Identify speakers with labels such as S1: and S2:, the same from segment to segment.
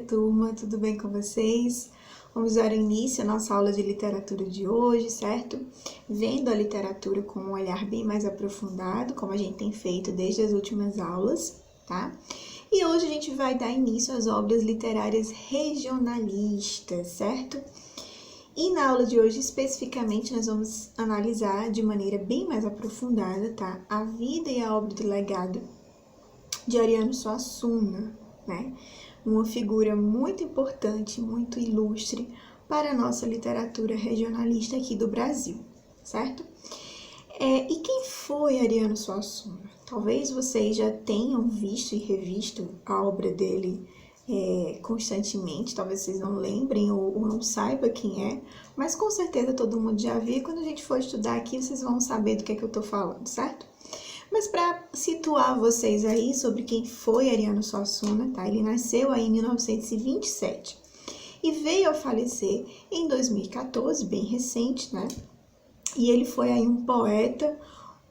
S1: turma, tudo bem com vocês? Vamos dar início à nossa aula de literatura de hoje, certo? Vendo a literatura com um olhar bem mais aprofundado, como a gente tem feito desde as últimas aulas, tá? E hoje a gente vai dar início às obras literárias regionalistas, certo? E na aula de hoje, especificamente, nós vamos analisar de maneira bem mais aprofundada, tá? A vida e a obra do legado de Ariano Suassuna, né? Uma figura muito importante, muito ilustre para a nossa literatura regionalista aqui do Brasil, certo? E quem foi Ariano Suassuna? Talvez vocês já tenham visto e revisto a obra dele constantemente, talvez vocês não lembrem ou não saibam quem é, mas com certeza todo mundo já viu. Quando a gente for estudar aqui, vocês vão saber do que eu tô falando, certo? Mas para situar vocês aí sobre quem foi Ariano Suassuna, tá? Ele nasceu aí em 1927 e veio a falecer em 2014, bem recente, né? E ele foi aí um poeta,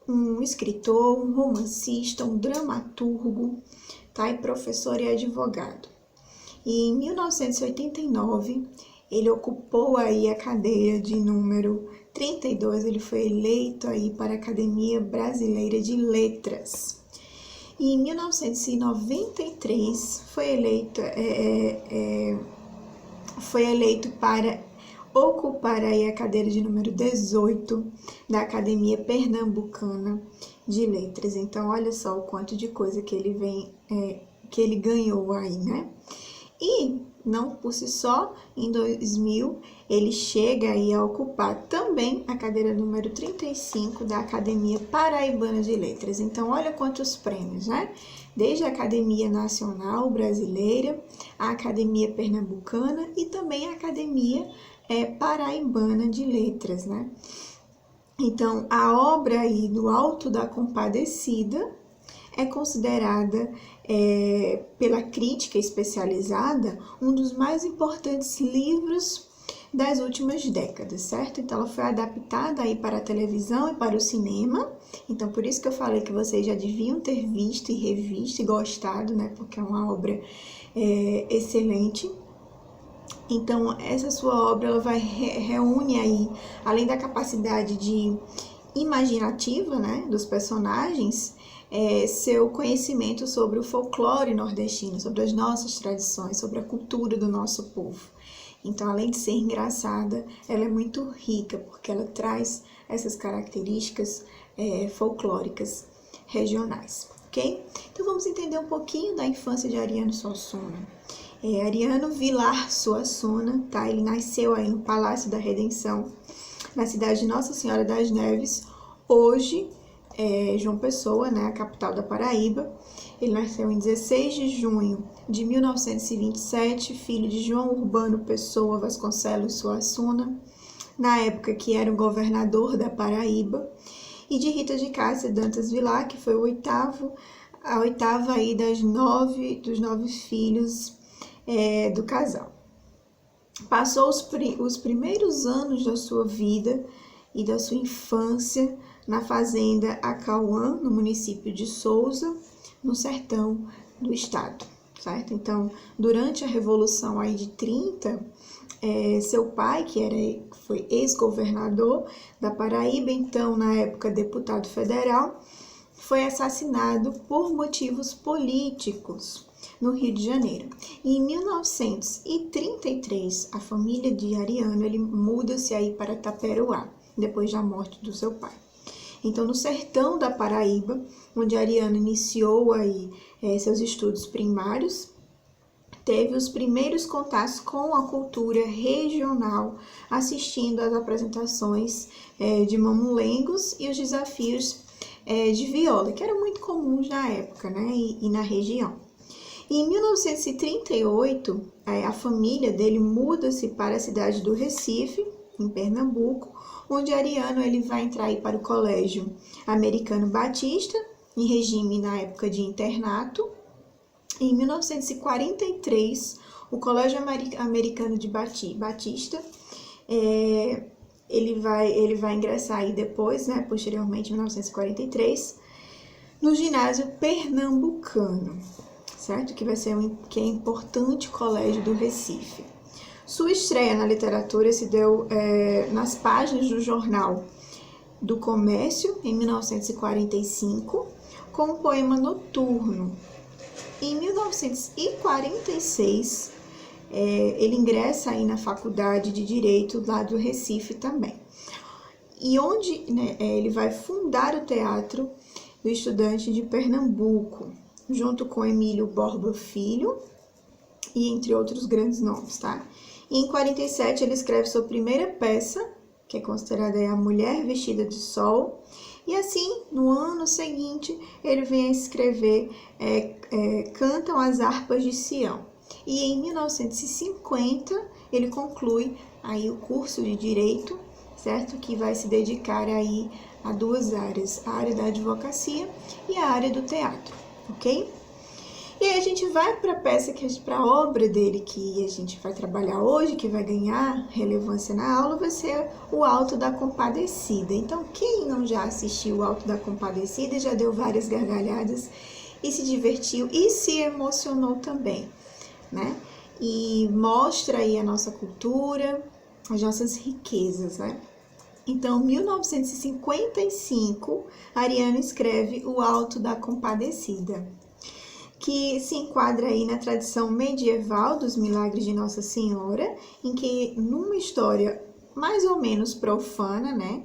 S1: um escritor, um romancista, um dramaturgo, tá? E professor e advogado. E em 1989, ele ocupou aí a cadeira de número 32, ele foi eleito aí para a Academia Brasileira de Letras. E em 1993 foi eleito para ocupar aí a cadeira de número 18 da Academia Pernambucana de Letras. Então, olha só o quanto de coisa que ele ganhou aí, né? E não por si só, em 2000, ele chega aí a ocupar também a cadeira número 35 da Academia Paraibana de Letras. Então, olha quantos prêmios, né? Desde a Academia Nacional Brasileira, a Academia Pernambucana e também a Academia Paraibana de Letras, né? Então, a obra aí do Alto da Compadecida é considerada pela crítica especializada um dos mais importantes livros das últimas décadas, certo? Então, ela foi adaptada aí para a televisão e para o cinema. Então, por isso que eu falei que vocês já deviam ter visto e revisto e gostado, né? Porque é uma obra excelente. Então, essa sua obra, ela reúne aí, além da capacidade de imaginativa, né, dos personagens, seu conhecimento sobre o folclore nordestino, sobre as nossas tradições, sobre a cultura do nosso povo. Então, além de ser engraçada, ela é muito rica, porque ela traz essas características folclóricas regionais, ok? Então, vamos entender um pouquinho da infância de Ariano Suassuna. Ariano Vilar Suassuna, tá? Ele nasceu aí no Palácio da Redenção, na cidade de Nossa Senhora das Neves, hoje João Pessoa, né, a capital da Paraíba. Ele nasceu em 16 de junho de 1927, filho de João Urbano Pessoa Vasconcelos Suassuna, na época que era o governador da Paraíba, e de Rita de Cássia Dantas Vilar, que foi a oitava aí dos nove filhos do casal. Passou os primeiros anos da sua vida e da sua infância na fazenda Acauã, no município de Souza, no sertão do estado, certo? Então, durante a Revolução aí de 30, seu pai, que foi ex-governador da Paraíba, então, na época, deputado federal, foi assassinado por motivos políticos no Rio de Janeiro. E em 1933, a família de Ariano, ele muda-se aí para Taperoá, depois da morte do seu pai. Então, no sertão da Paraíba, onde Ariano iniciou aí seus estudos primários, teve os primeiros contatos com a cultura regional, assistindo às apresentações de mamulengos e os desafios de viola, que eram muito comuns na época, né, e na região. E em 1938, a família dele muda-se para a cidade do Recife, em Pernambuco, onde Ariano ele vai entrar aí para o Colégio Americano Batista, em regime na época de internato. Em 1943, o Colégio Americano de Batista, ele vai ingressar aí depois, né, posteriormente, em 1943, no ginásio pernambucano, certo? Que é importante colégio do Recife. Sua estreia na literatura se deu nas páginas do Jornal do Comércio, em 1945, com o poema Noturno. Em 1946, ele ingressa aí na Faculdade de Direito lá do Recife também. E onde ele vai fundar o Teatro do Estudante de Pernambuco, junto com Emílio Borba Filho, e entre outros grandes nomes, tá? E em 47 ele escreve sua primeira peça, que é considerada a Mulher Vestida de Sol, e assim, no ano seguinte, ele vem a escrever Cantam as Harpas de Sião. E em 1950 ele conclui aí o curso de Direito, certo? Que vai se dedicar aí a duas áreas, a área da advocacia e a área do teatro, ok? E aí a gente vai para a peça, para a obra dele que a gente vai trabalhar hoje, que vai ganhar relevância na aula, vai ser o Alto da Compadecida. Então, quem não já assistiu o Alto da Compadecida já deu várias gargalhadas e se divertiu e se emocionou também, né? E mostra aí a nossa cultura, as nossas riquezas, né? Então, em 1955, Ariano escreve o Alto da Compadecida, que se enquadra aí na tradição medieval dos milagres de Nossa Senhora, em que, numa história mais ou menos profana, né,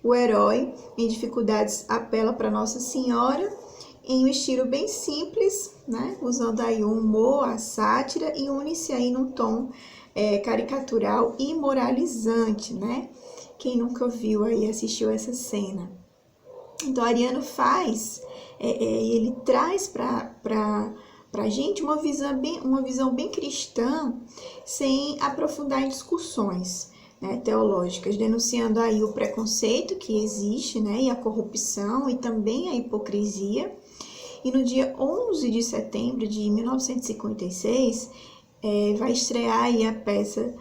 S1: o herói em dificuldades apela para Nossa Senhora em um estilo bem simples, né, usando aí o humor, a sátira, e une-se aí num tom caricatural e moralizante, né? Quem nunca viu aí, assistiu essa cena. Então, Ariano ele traz para a gente uma visão bem cristã, sem aprofundar em discussões, né, teológicas, denunciando aí o preconceito que existe, né, e a corrupção e também a hipocrisia. E no dia 11 de setembro de 1956, vai estrear aí a peça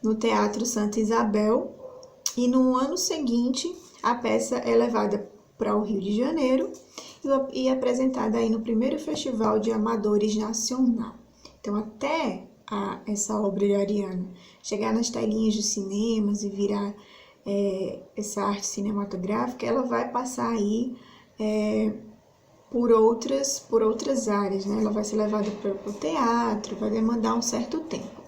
S1: no Teatro Santa Isabel, e no ano seguinte a peça é levada para o Rio de Janeiro e apresentada aí no primeiro Festival de Amadores Nacional. Então, até essa obra de Ariano chegar nas telinhas dos cinemas e virar essa arte cinematográfica, ela vai passar aí por outras áreas, né? Ela vai ser levada para o teatro, vai demandar um certo tempo.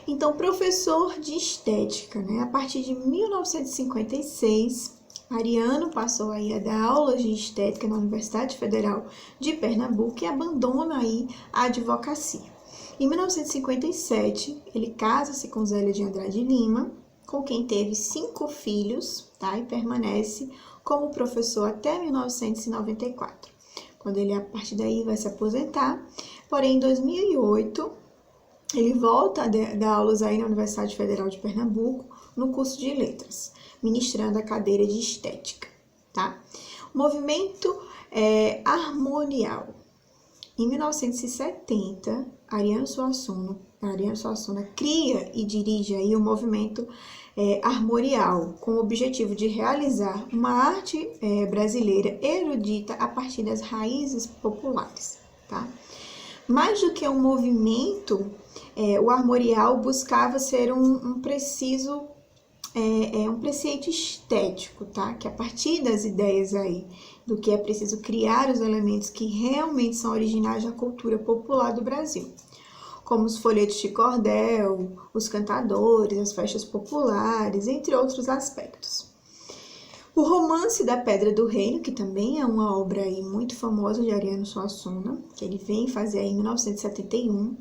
S1: Então, professor de estética, né? A partir de 1956, Ariano passou aí a dar aulas de estética na Universidade Federal de Pernambuco e abandona aí a advocacia. Em 1957, ele casa-se com Zélia de Andrade Lima, com quem teve 5 filhos, tá? E permanece como professor até 1994, quando ele, a partir daí, vai se aposentar. Porém, em 2008, ele volta a dar aulas aí na Universidade Federal de Pernambuco, no curso de Letras, ministrando a cadeira de Estética, tá? O movimento armorial. Em 1970, Ariano Suassuna cria e dirige aí o movimento armorial, com o objetivo de realizar uma arte brasileira erudita a partir das raízes populares, tá? Mais do que um movimento, o armorial buscava ser um preceito estético, tá? Que a partir das ideias aí do que é preciso criar os elementos que realmente são originais da cultura popular do Brasil, como os folhetos de cordel, os cantadores, as festas populares, entre outros aspectos. O Romance da Pedra do Reino, que também é uma obra aí muito famosa de Ariano Suassuna, que ele vem fazer aí em 1971,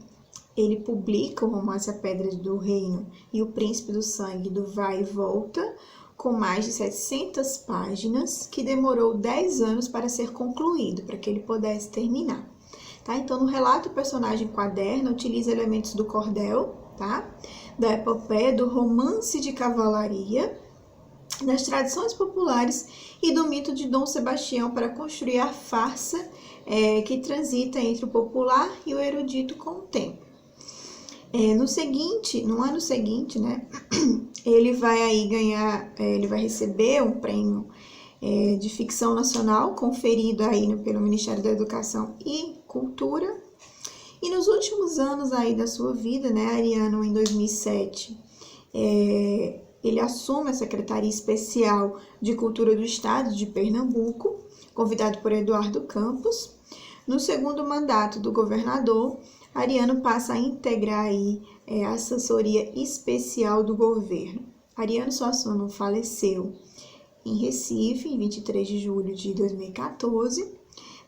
S1: ele publica o Romance A Pedra do Reino e O Príncipe do Sangue do Vai e Volta, com mais de 700 páginas, que demorou 10 anos para ser concluído, para que ele pudesse terminar. Tá? Então, no relato, o personagem quaderna utiliza elementos do cordel, tá? Da epopeia, do romance de cavalaria, das tradições populares e do mito de Dom Sebastião para construir a farsa que transita entre o popular e o erudito com o tempo. No ano seguinte, né, ele vai aí ele vai receber um prêmio de ficção nacional conferido aí pelo Ministério da Educação e cultura. E nos últimos anos aí da sua vida, né, Ariano, em 2007, ele assume a Secretaria Especial de Cultura do Estado de Pernambuco, convidado por Eduardo Campos. No segundo mandato do governador, Ariano passa a integrar aí a assessoria especial do governo. Ariano Suassuna faleceu em Recife, em 23 de julho de 2014,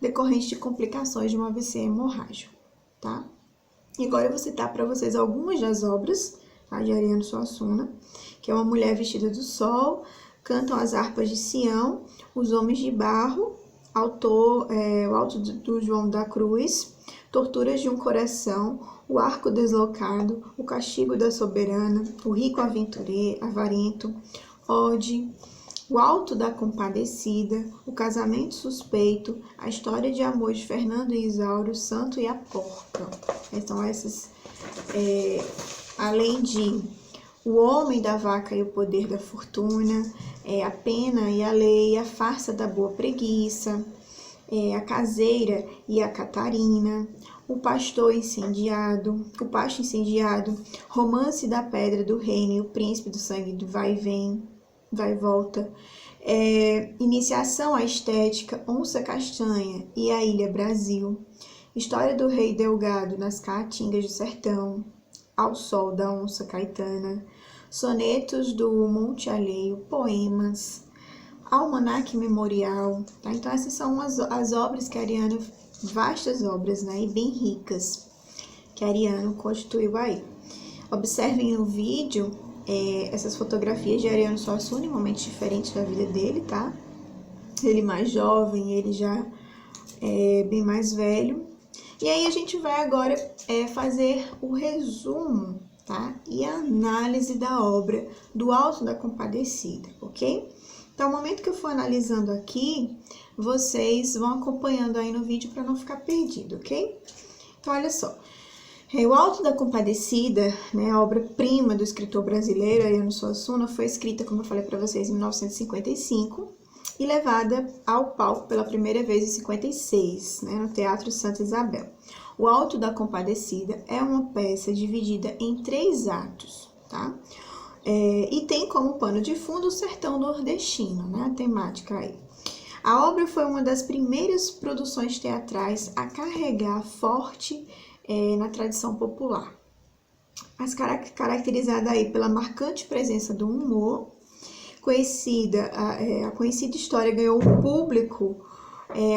S1: decorrente de complicações de um AVC hemorrágico, tá? E agora eu vou citar para vocês algumas das obras, tá, de Ariano Suassuna, que é Uma Mulher Vestida do Sol, Cantam as Harpas de Sião, Os Homens de Barro, o Alto do João da Cruz, Torturas de um Coração, O Arco Deslocado, O Castigo da Soberana, O Rico Avarento, Ode, O Alto da Compadecida, O Casamento Suspeito, A História de Amor de Fernando e Isauro, Santo e a Porca. Então essas, além de O Homem da Vaca e o Poder da Fortuna, A Pena e a Lei, A Farsa da Boa Preguiça, A Caseira e a Catarina, O Pasto Incendiado, Romance da Pedra do Reino e o Príncipe do Sangue do Vai e Vem, Vai e Volta, Iniciação à Estética, Onça Castanha e a Ilha Brasil, História do Rei Delgado nas Caatingas do Sertão, Ao Sol da Onça Caetana, Sonetos do Monte Alheio, Poemas, Almanaque Memorial, tá? Então essas são as obras que Ariano, vastas obras, né, e bem ricas, que Ariano constituiu aí. Observem no vídeo essas fotografias de Ariano Suassuna em momentos diferentes da vida dele, tá? Ele mais jovem, ele já bem mais velho. E aí a gente vai agora fazer o resumo, tá? E a análise da obra do Alto da Compadecida, ok? Então, no momento que eu for analisando aqui, vocês vão acompanhando aí no vídeo para não ficar perdido, ok? Então, olha só. O Alto da Compadecida, né, a obra-prima do escritor brasileiro Ariano Suassuna, foi escrita, como eu falei para vocês, em 1955 e levada ao palco pela primeira vez em 56, né, no Teatro Santa Isabel. O Alto da Compadecida é uma peça dividida em 3 atos, tá? E tem como pano de fundo o sertão nordestino, né, a temática aí. A obra foi uma das primeiras produções teatrais a carregar forte na tradição popular, mas caracterizada aí pela marcante presença do humor. A conhecida história ganhou um público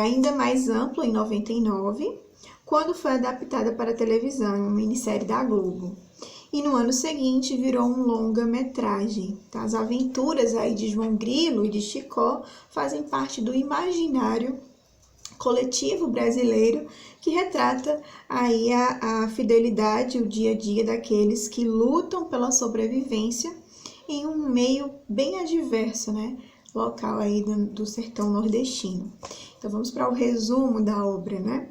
S1: ainda mais amplo em 99, quando foi adaptada para a televisão em uma minissérie da Globo. E no ano seguinte virou um longa-metragem. Tá? As aventuras aí de João Grilo e de Chicó fazem parte do imaginário coletivo brasileiro, que retrata aí a fidelidade, o dia a dia daqueles que lutam pela sobrevivência em um meio bem adverso, né? Local aí do sertão nordestino. Então vamos para o resumo da obra, né?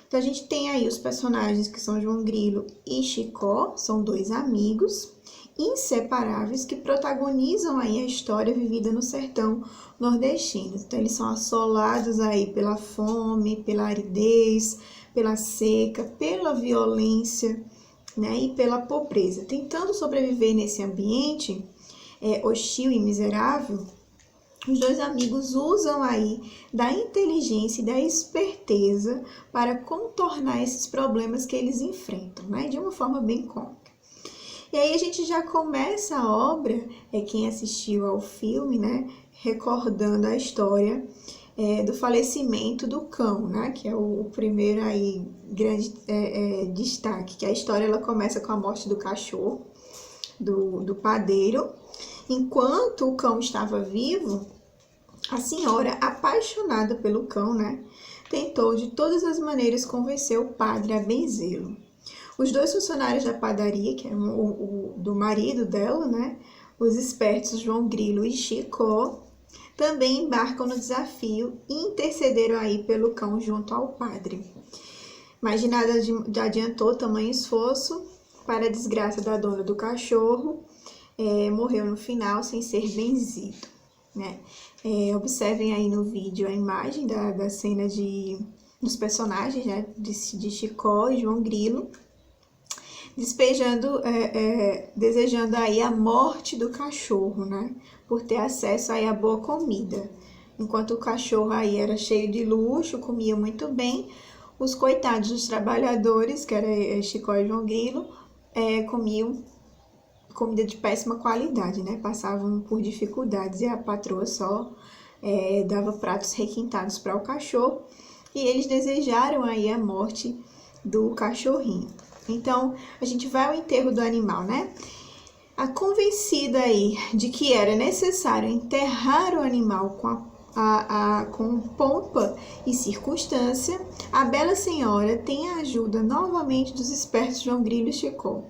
S1: Então a gente tem aí os personagens que são João Grilo e Chicó, são 2 amigos inseparáveis que protagonizam aí a história vivida no sertão nordestino. Então eles são assolados aí pela fome, pela aridez, pela seca, pela violência, né, e pela pobreza. Tentando sobreviver nesse ambiente hostil e miserável, os 2 amigos usam aí da inteligência e da esperteza para contornar esses problemas que eles enfrentam, né, de uma forma bem cômica. E aí a gente já começa a obra, quem assistiu ao filme, né, recordando a história do falecimento do cão, né, que é o primeiro aí grande destaque, que a história ela começa com a morte do cachorro, do padeiro. Enquanto o cão estava vivo, a senhora, apaixonada pelo cão, né, tentou de todas as maneiras convencer o padre a benzê-lo. Os 2 funcionários da padaria, que é o do marido dela, né, os espertos João Grilo e Chicó, também embarcam no desafio e intercederam aí pelo cão junto ao padre. Mas de nada adiantou tamanho esforço, para a desgraça da dona do cachorro, morreu no final sem ser benzido, né? Observem aí no vídeo a imagem da cena de dos personagens, né, de Chicó e João Grilo, desejando aí a morte do cachorro, né, por ter acesso aí a boa comida. Enquanto o cachorro aí era cheio de luxo, comia muito bem, os coitados dos trabalhadores, que era Chicó e João Grilo, comiam comida de péssima qualidade, né? Passavam por dificuldades e a patroa só dava pratos requintados para o cachorro e eles desejaram aí a morte do cachorrinho. Então, a gente vai ao enterro do animal, né? A convencida aí de que era necessário enterrar o animal com pompa e circunstância, a bela senhora tem a ajuda novamente dos espertos João Grilo e Chicó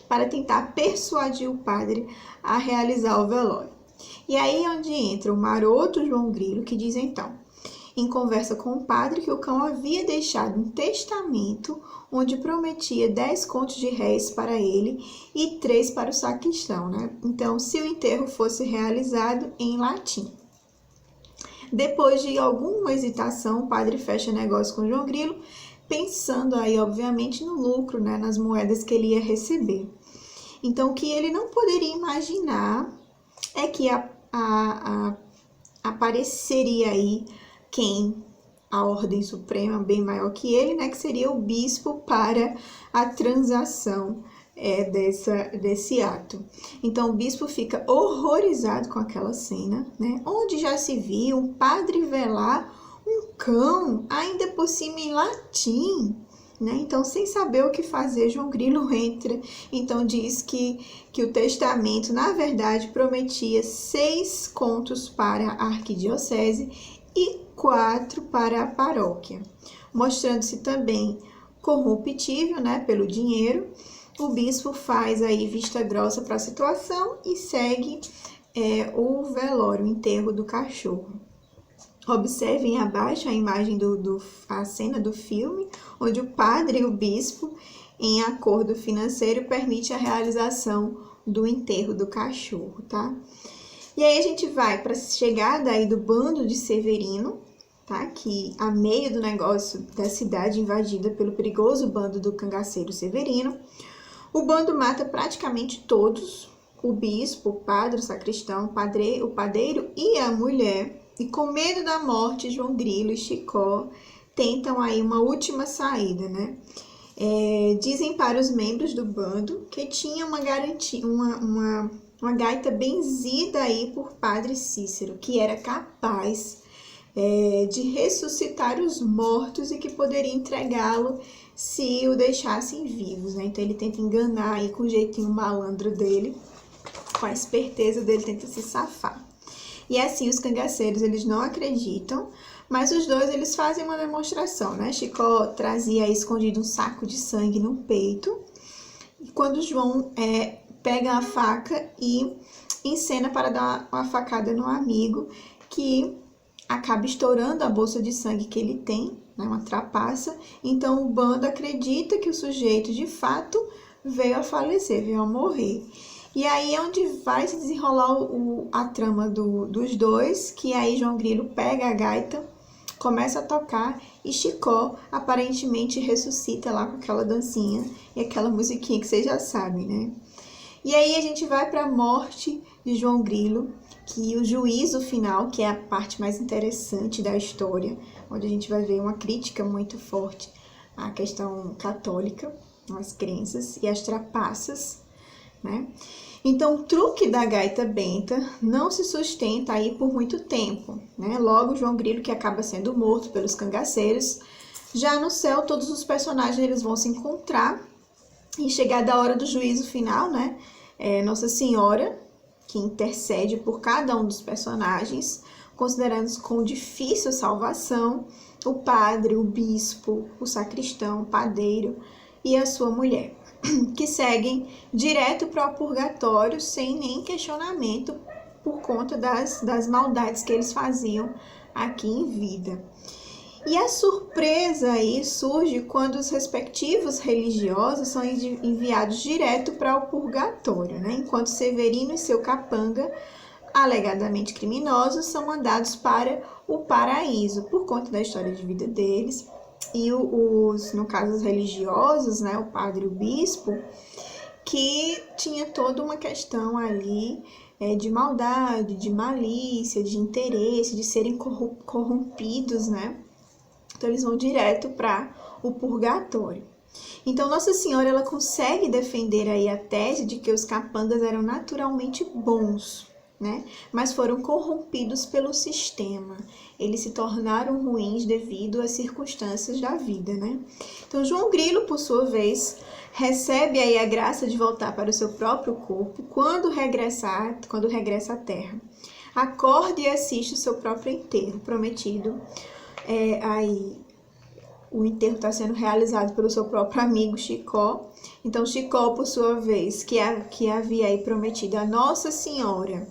S1: para tentar persuadir o padre a realizar o velório. E aí é onde entra o maroto João Grilo, que diz então, em conversa com o padre, que o cão havia deixado um testamento onde prometia 10 contos de réis para ele e 3 para o sacristão, né? Então, se o enterro fosse realizado em latim. Depois de alguma hesitação, o padre fecha negócio com João Grilo, pensando aí, obviamente, no lucro, né, nas moedas que ele ia receber. Então, o que ele não poderia imaginar é que apareceria aí a ordem suprema, bem maior que ele, né, que seria o bispo para a transação desse ato. Então, o bispo fica horrorizado com aquela cena, né, onde já se viu um padre velar um cão, ainda por cima em latim, né? Então, sem saber o que fazer, João Grilo entra. Então, diz que o testamento, na verdade, prometia 6 contos para a arquidiocese e 4 para a paróquia, mostrando-se também corruptível, né, pelo dinheiro. O bispo faz aí vista grossa para a situação e segue o velório, o enterro do cachorro. Observem abaixo a imagem a cena do filme, onde o padre e o bispo, em acordo financeiro, permite a realização do enterro do cachorro, tá? E aí a gente vai para a chegada aí do bando de Severino, tá? Que a meio do negócio da cidade invadida pelo perigoso bando do cangaceiro Severino, o bando mata praticamente todos, o bispo, o padre, o sacristão, o padeiro e a mulher. E com medo da morte, João Grilo e Chicó tentam aí uma última saída, né? Dizem para os membros do bando que tinha uma garantia, uma gaita benzida aí por Padre Cícero, que era capaz de ressuscitar os mortos e que poderia entregá-lo se o deixassem vivos, né? Então ele tenta enganar aí com o jeitinho malandro dele, com a esperteza dele, tenta se safar. E assim os cangaceiros, eles não acreditam, mas os dois, eles fazem uma demonstração, né? Chicó trazia aí escondido um saco de sangue no peito, e quando João pega a faca e encena para dar uma facada no amigo, que acaba estourando a bolsa de sangue que ele tem, né? Uma trapaça. Então o bando acredita que o sujeito, de fato, veio a falecer, veio a morrer. E aí é onde vai se desenrolar a trama dos dois, que aí João Grilo pega a gaita, começa a tocar e Chicó aparentemente ressuscita lá com aquela dancinha e aquela musiquinha que vocês já sabem, né? E aí a gente vai para a morte de João Grilo, que o juízo final, que é a parte mais interessante da história, onde a gente vai ver uma crítica muito forte à questão católica, às crenças e às trapaças, né? Então, o truque da gaita benta não se sustenta aí por muito tempo, né? Logo, João Grilo, que acaba sendo morto pelos cangaceiros, já no céu, todos os personagens eles vão se encontrar e chegada a hora do juízo final, né? Nossa Senhora, que intercede por cada um dos personagens, considerando com difícil salvação o padre, o bispo, o sacristão, o padeiro e a sua mulher, que seguem direto para o purgatório sem nem questionamento por conta das maldades que eles faziam aqui em vida. E a surpresa aí surge quando os respectivos religiosos são enviados direto para o purgatório, né? Enquanto Severino e seu capanga, alegadamente criminosos, são mandados para o paraíso por conta da história de vida deles. e no caso, os religiosos, né, o padre e o bispo, que tinha toda uma questão ali de maldade, de malícia, de interesse, de serem corrompidos, né? Então eles vão direto para o purgatório. Então Nossa Senhora, ela consegue defender aí a tese de que os capangas eram naturalmente bons, né? Mas foram corrompidos pelo sistema. Eles se tornaram ruins devido às circunstâncias da vida, né? Então João Grilo, por sua vez, recebe aí a graça de voltar para o seu próprio corpo quando regressa à Terra. Acorda e assiste o seu próprio enterro prometido. Aí o enterro está sendo realizado pelo seu próprio amigo Chicó. Então Chicó, por sua vez, que havia aí prometido a Nossa Senhora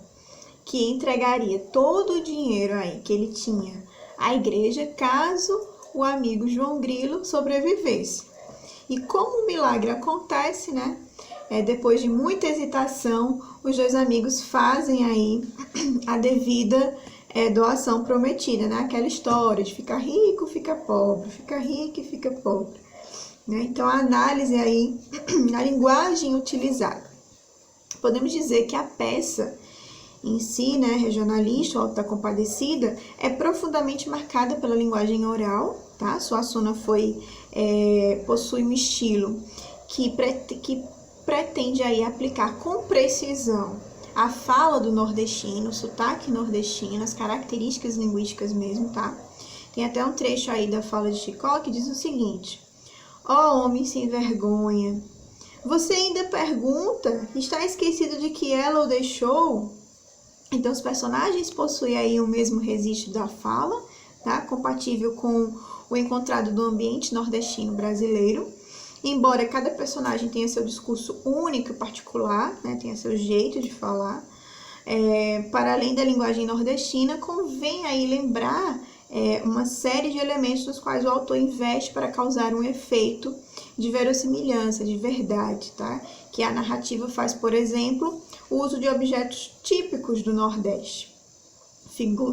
S1: que entregaria todo o dinheiro aí que ele tinha à igreja caso o amigo João Grilo sobrevivesse. E como o milagre acontece, né? Depois de muita hesitação, os dois amigos fazem aí a devida doação prometida, né? Aquela história de ficar rico, fica pobre, fica rico e fica pobre. Né? Então, a análise aí, a linguagem utilizada. Podemos dizer que a peça em si, né, regionalista, o Alto da Compadecida, é profundamente marcada pela linguagem oral, tá? Suassuna possui um estilo que pretende aí aplicar com precisão a fala do nordestino, o sotaque nordestino, as características linguísticas mesmo, tá? Tem até um trecho aí da fala de Chicó que diz o seguinte: ó homem sem vergonha, você ainda pergunta? Está esquecido de que ela o deixou? Então, os personagens possuem aí o mesmo registro da fala, tá? Compatível com o encontrado do ambiente nordestino brasileiro. Embora cada personagem tenha seu discurso único e particular, né? Tenha seu jeito de falar, para além da linguagem nordestina, convém aí lembrar uma série de elementos nos quais o autor investe para causar um efeito de verossimilhança, de verdade, tá? Que a narrativa faz, por exemplo, o uso de objetos típicos do Nordeste,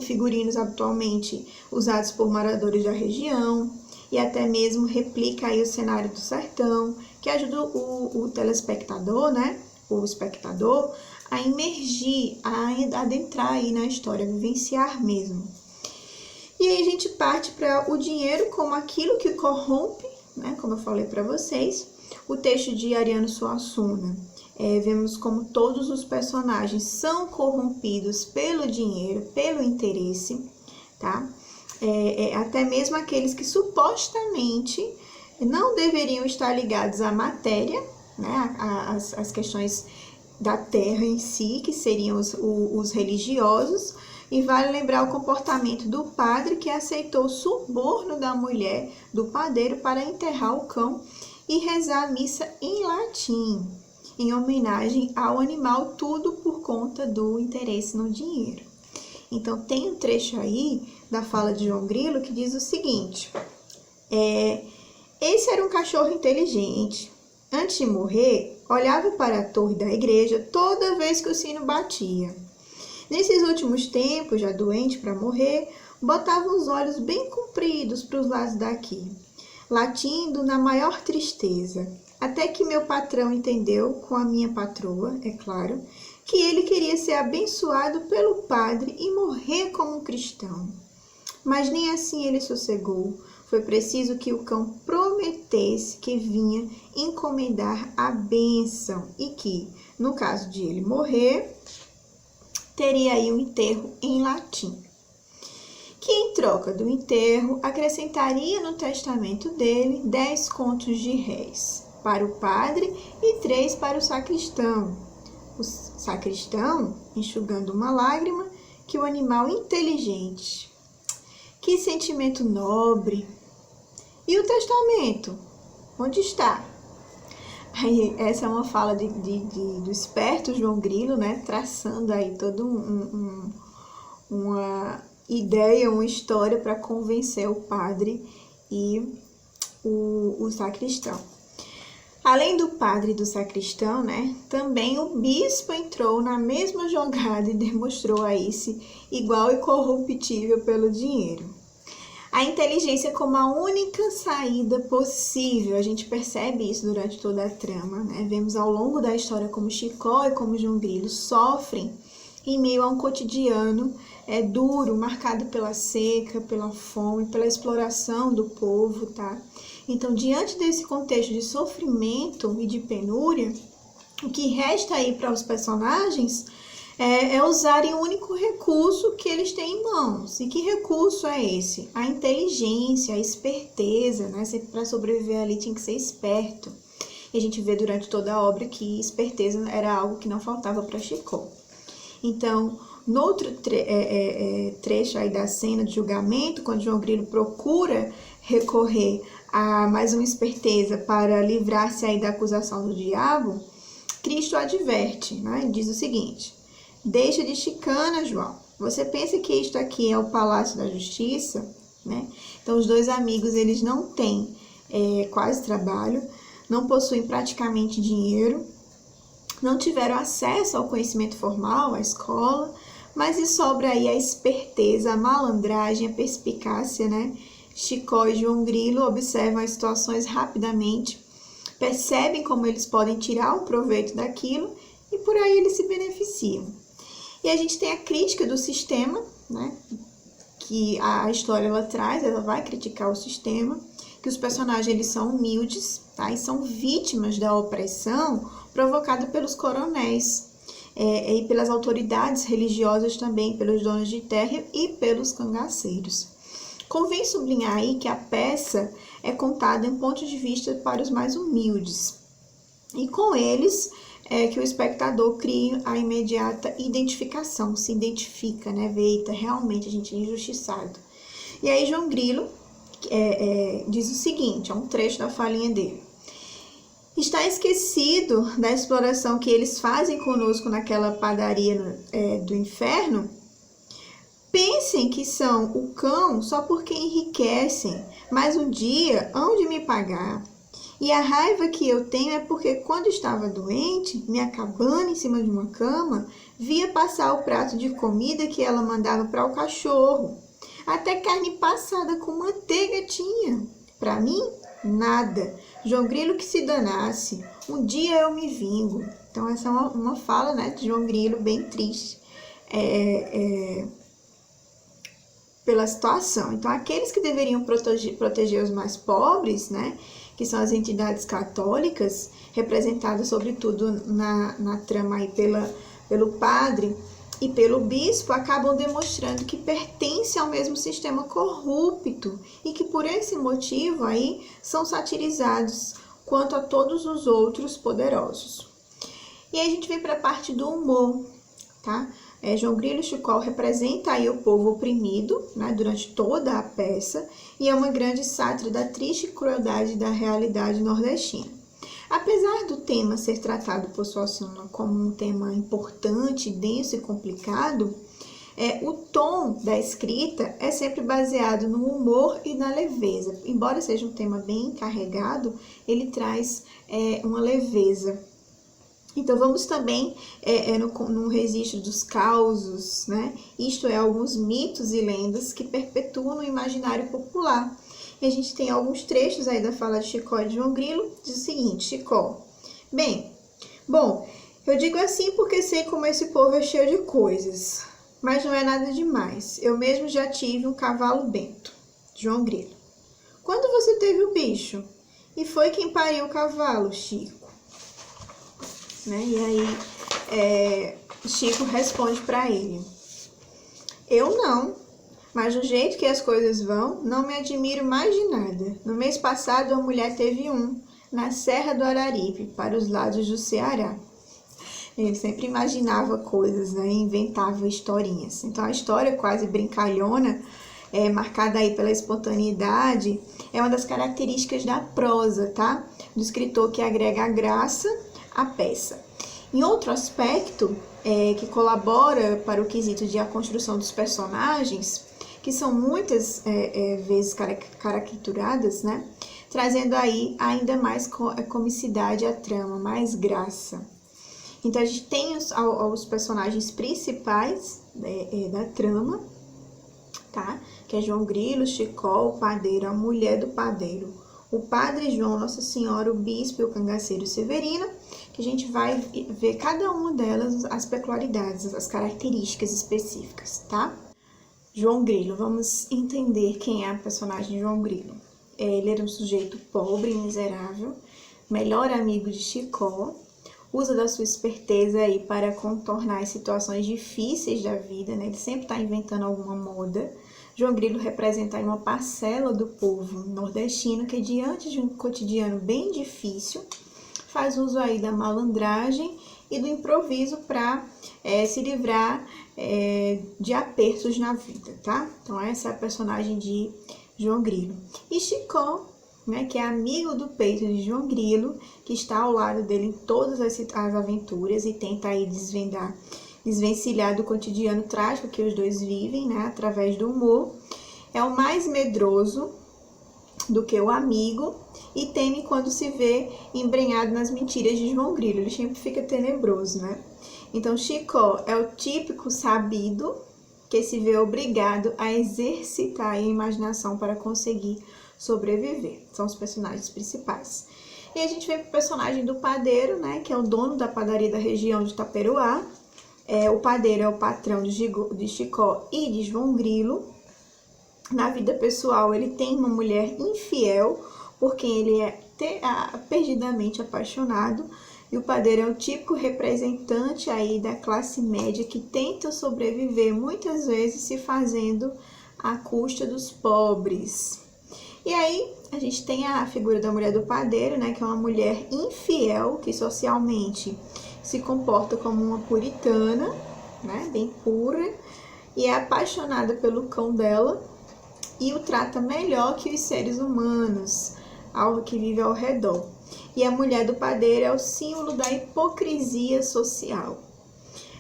S1: figurinos habitualmente usados por moradores da região, e até mesmo replica aí o cenário do sertão, que ajuda o telespectador, né, o espectador, a imergir, a adentrar aí na história, a vivenciar mesmo. E aí a gente parte para o dinheiro como aquilo que corrompe, né, como eu falei para vocês, o texto de Ariano Suassuna. Vemos como todos os personagens são corrompidos pelo dinheiro, pelo interesse, tá? Até mesmo aqueles que supostamente não deveriam estar ligados à matéria, né? As questões da terra em si, que seriam os religiosos. E vale lembrar o comportamento do padre que aceitou o suborno da mulher do padeiro para enterrar o cão e rezar a missa em latim, em homenagem ao animal, tudo por conta do interesse no dinheiro. Então, tem um trecho aí da fala de João Grilo que diz o seguinte: esse era um cachorro inteligente. Antes de morrer, olhava para a torre da igreja toda vez que o sino batia. Nesses últimos tempos, já doente para morrer, botava os olhos bem compridos para os lados daqui, latindo na maior tristeza. Até que meu patrão entendeu, com a minha patroa, é claro, que ele queria ser abençoado pelo padre e morrer como um cristão. Mas nem assim ele sossegou. Foi preciso que o cão prometesse que vinha encomendar a bênção e que, no caso de ele morrer, teria aí um enterro em latim. Que em troca do enterro acrescentaria no testamento dele 10 contos de réis para o padre e 3 para o sacristão. O sacristão, enxugando uma lágrima, que o animal inteligente. Que sentimento nobre! E o testamento? Onde está? Aí, essa é uma fala do esperto João Grilo, né? Traçando aí toda uma ideia, uma história para convencer o padre e o sacristão. Além do padre e do sacristão, né, também o bispo entrou na mesma jogada e demonstrou aí-se igual e corruptível pelo dinheiro. A inteligência como a única saída possível. A gente percebe isso durante toda a trama, né? Vemos ao longo da história como Chicó e como João Grilo sofrem em meio a um cotidiano duro, marcado pela seca, pela fome, pela exploração do povo, tá? Então, diante desse contexto de sofrimento e de penúria, o que resta aí para os personagens é usarem o único recurso que eles têm em mãos. E que recurso é esse? A inteligência, a esperteza, né? Para sobreviver ali tinha que ser esperto. E a gente vê durante toda a obra que esperteza era algo que não faltava para Chicó. Então, no outro trecho aí da cena de julgamento, quando João Grilo procura recorrer a mais uma esperteza para livrar-se aí da acusação do diabo, Cristo adverte, né? Diz o seguinte: deixa de chicana, João. Você pensa que isto aqui é o palácio da justiça, né? Então, os dois amigos, eles não têm quase trabalho, não possuem praticamente dinheiro, não tiveram acesso ao conhecimento formal, à escola, mas lhe sobra aí a esperteza, a malandragem, a perspicácia, né? Chicó e João Grilo observam as situações rapidamente, percebem como eles podem tirar o proveito daquilo e por aí eles se beneficiam. E a gente tem a crítica do sistema, né? Que a história ela traz, ela vai criticar o sistema, que os personagens eles são humildes, tá? E são vítimas da opressão provocada pelos coronéis e pelas autoridades religiosas também, pelos donos de terra e pelos cangaceiros. Convém sublinhar aí que a peça é contada em pontos de vista para os mais humildes. E com eles que o espectador cria a imediata identificação, se identifica, né? Vê, eita, realmente a gente é injustiçado. E aí João Grilo diz o seguinte, é um trecho da falinha dele. Está esquecido da exploração que eles fazem conosco naquela padaria do inferno? Pensem que são o cão só porque enriquecem, mas um dia hão de me pagar. E a raiva que eu tenho é porque quando estava doente, me acabando em cima de uma cama, via passar o prato de comida que ela mandava para o cachorro. Até carne passada com manteiga tinha. Para mim, nada. João Grilo que se danasse. Um dia eu me vingo. Então, essa é uma fala, né, de João Grilo bem triste pela situação. Então, aqueles que deveriam proteger os mais pobres, né, que são as entidades católicas, representadas sobretudo na trama aí pelo padre e pelo bispo, acabam demonstrando que pertencem ao mesmo sistema corrupto e que por esse motivo aí são satirizados quanto a todos os outros poderosos. E aí a gente vem para a parte do humor, tá? João Grilo e Chicó representa aí o povo oprimido, né, durante toda a peça, e é uma grande sátira da triste crueldade da realidade nordestina. Apesar do tema ser tratado por Suassuna como um tema importante, denso e complicado, o tom da escrita é sempre baseado no humor e na leveza. Embora seja um tema bem carregado, ele traz uma leveza. Então, vamos também no registro dos causos, né? Isto é, alguns mitos e lendas que perpetuam no imaginário popular. E a gente tem alguns trechos aí da fala de Chicó e de João Grilo, diz o seguinte, Chicó. Bom, eu digo assim porque sei como esse povo é cheio de coisas, mas não é nada demais. Eu mesmo já tive um cavalo bento. João Grilo. Quando você teve o bicho? E foi quem pariu o cavalo, Chico. Né? E aí, Chico responde para ele. Eu não. Mas do jeito que as coisas vão, não me admiro mais de nada. No mês passado, a mulher teve na Serra do Araripe, para os lados do Ceará. Ele sempre imaginava coisas, né? Inventava historinhas. Então, a história quase brincalhona, marcada aí pela espontaneidade, é uma das características da prosa, tá? Do escritor que agrega a graça à peça. Em outro aspecto, que colabora para o quesito de a construção dos personagens, que são muitas vezes caricaturadas, né? Trazendo aí ainda mais comicidade à trama, mais graça. Então, a gente tem os personagens principais da trama, tá? Que é João Grilo, Chicó, o padeiro, a mulher do padeiro, o padre João, Nossa Senhora, o bispo e o cangaceiro Severino, que a gente vai ver cada uma delas, as peculiaridades, as características específicas, tá? João Grilo, vamos entender quem é a personagem João Grilo. Ele era um sujeito pobre e miserável, melhor amigo de Chicó, usa da sua esperteza aí para contornar as situações difíceis da vida, né? Ele sempre está inventando alguma moda. João Grilo representa aí uma parcela do povo nordestino que, diante de um cotidiano bem difícil, faz uso aí da malandragem e do improviso para se livrar de apertos na vida, tá? Então essa é a personagem de João Grilo. E Chicó, né, que é amigo do peito de João Grilo, que está ao lado dele em todas as aventuras e tenta aí desvencilhar do cotidiano trágico que os dois vivem, né, através do humor. É o mais medroso do que o amigo e teme quando se vê embrenhado nas mentiras de João Grilo. Ele sempre fica tenebroso, né? Então, Chicó é o típico sabido que se vê obrigado a exercitar a imaginação para conseguir sobreviver. São os personagens principais. E a gente vem pro personagem do padeiro, né, que é o dono da padaria da região de Taperoá. O padeiro é o patrão de Chicó e de João Grilo. Na vida pessoal, ele tem uma mulher infiel, por quem ele é perdidamente apaixonado. E o padeiro é o típico representante aí da classe média que tenta sobreviver, muitas vezes se fazendo à custa dos pobres. E aí, a gente tem a figura da mulher do padeiro, né, que é uma mulher infiel, que socialmente se comporta como uma puritana, né, bem pura, e é apaixonada pelo cão dela e o trata melhor que os seres humanos que vivem ao redor. E a mulher do padeiro é o símbolo da hipocrisia social.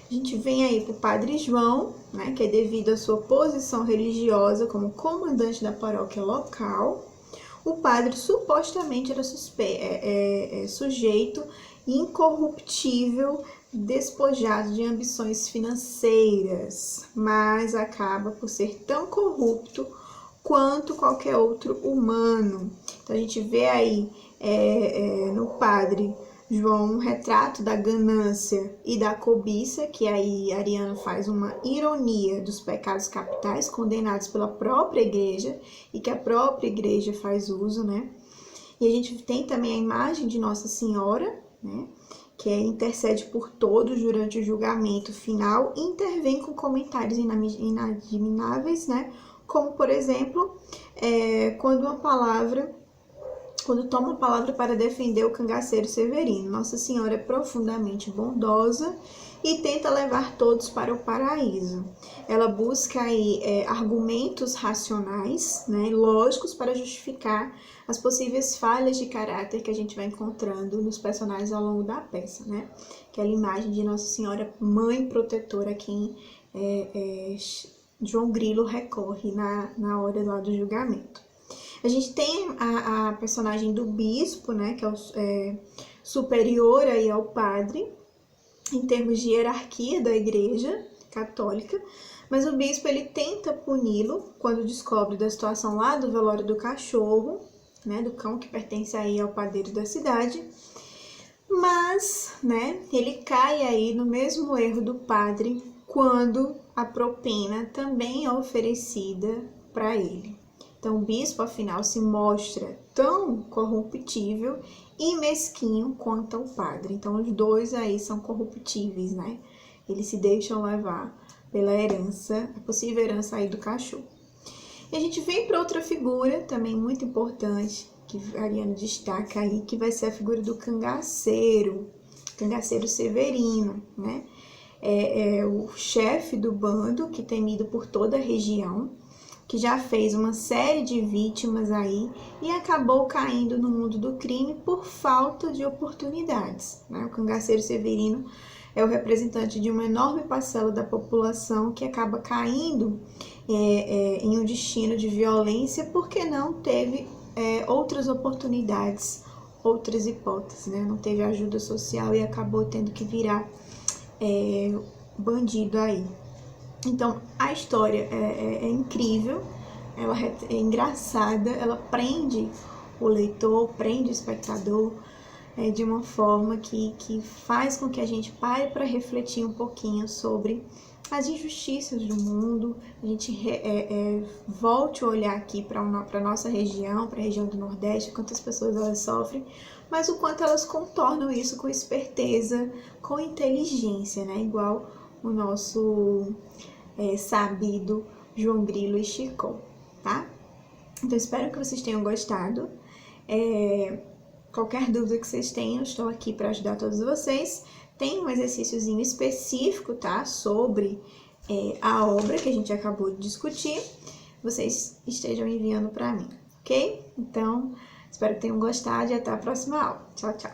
S1: A gente vem aí para o Padre João, né, que é devido à sua posição religiosa como comandante da paróquia local. O padre supostamente era sujeito incorruptível, despojado de ambições financeiras, mas acaba por ser tão corrupto quanto qualquer outro humano. Então a gente vê aí no Padre João um retrato da ganância e da cobiça, que aí Ariano faz uma ironia dos pecados capitais condenados pela própria igreja e que a própria igreja faz uso, né? E a gente tem também a imagem de Nossa Senhora, né, que intercede por todos durante o julgamento final e intervém com comentários inadmiráveis, né? Como, por exemplo, quando toma a palavra para defender o cangaceiro Severino. Nossa Senhora é profundamente bondosa e tenta levar todos para o paraíso. Ela busca aí argumentos racionais, né, lógicos, para justificar as possíveis falhas de caráter que a gente vai encontrando nos personagens ao longo da peça, né? Aquela imagem de Nossa Senhora mãe protetora, a quem João Grilo recorre na hora lá do julgamento. A gente tem a personagem do bispo, né, que é superior aí ao padre, em termos de hierarquia da igreja católica, mas o bispo ele tenta puni-lo quando descobre da situação lá do velório do cachorro, né, do cão que pertence aí ao padeiro da cidade, mas, né, ele cai aí no mesmo erro do padre quando a propina também é oferecida para ele. Então, o bispo, afinal, se mostra tão corruptível e mesquinho quanto o padre. Então, os dois aí são corruptíveis, né? Eles se deixam levar pela herança, a possível herança aí do cachorro. E a gente vem para outra figura também muito importante, que Ariano destaca aí, que vai ser a figura do cangaceiro Severino, né? É o chefe do bando, que temido por toda a região, que já fez uma série de vítimas aí e acabou caindo no mundo do crime por falta de oportunidades, né? O cangaceiro Severino é o representante de uma enorme parcela da população que acaba caindo em um destino de violência porque não teve outras oportunidades, outras hipóteses, né? Não teve ajuda social e acabou tendo que virar bandido aí. Então, a história é incrível, ela é engraçada, ela prende o leitor, prende o espectador de uma forma que faz com que a gente pare para refletir um pouquinho sobre as injustiças do mundo, a gente volte a olhar aqui para a nossa região, para a região do Nordeste, quantas pessoas elas sofrem, mas o quanto elas contornam isso com esperteza, com inteligência, né? Igual o nosso sabido João Grilo e Chico, tá? Então, espero que vocês tenham gostado. Qualquer dúvida que vocês tenham, estou aqui para ajudar todos vocês. Tem um exercíciozinho específico, tá? Sobre a obra que a gente acabou de discutir. Vocês estejam enviando para mim, ok? Então, espero que tenham gostado e até a próxima aula. Tchau, tchau!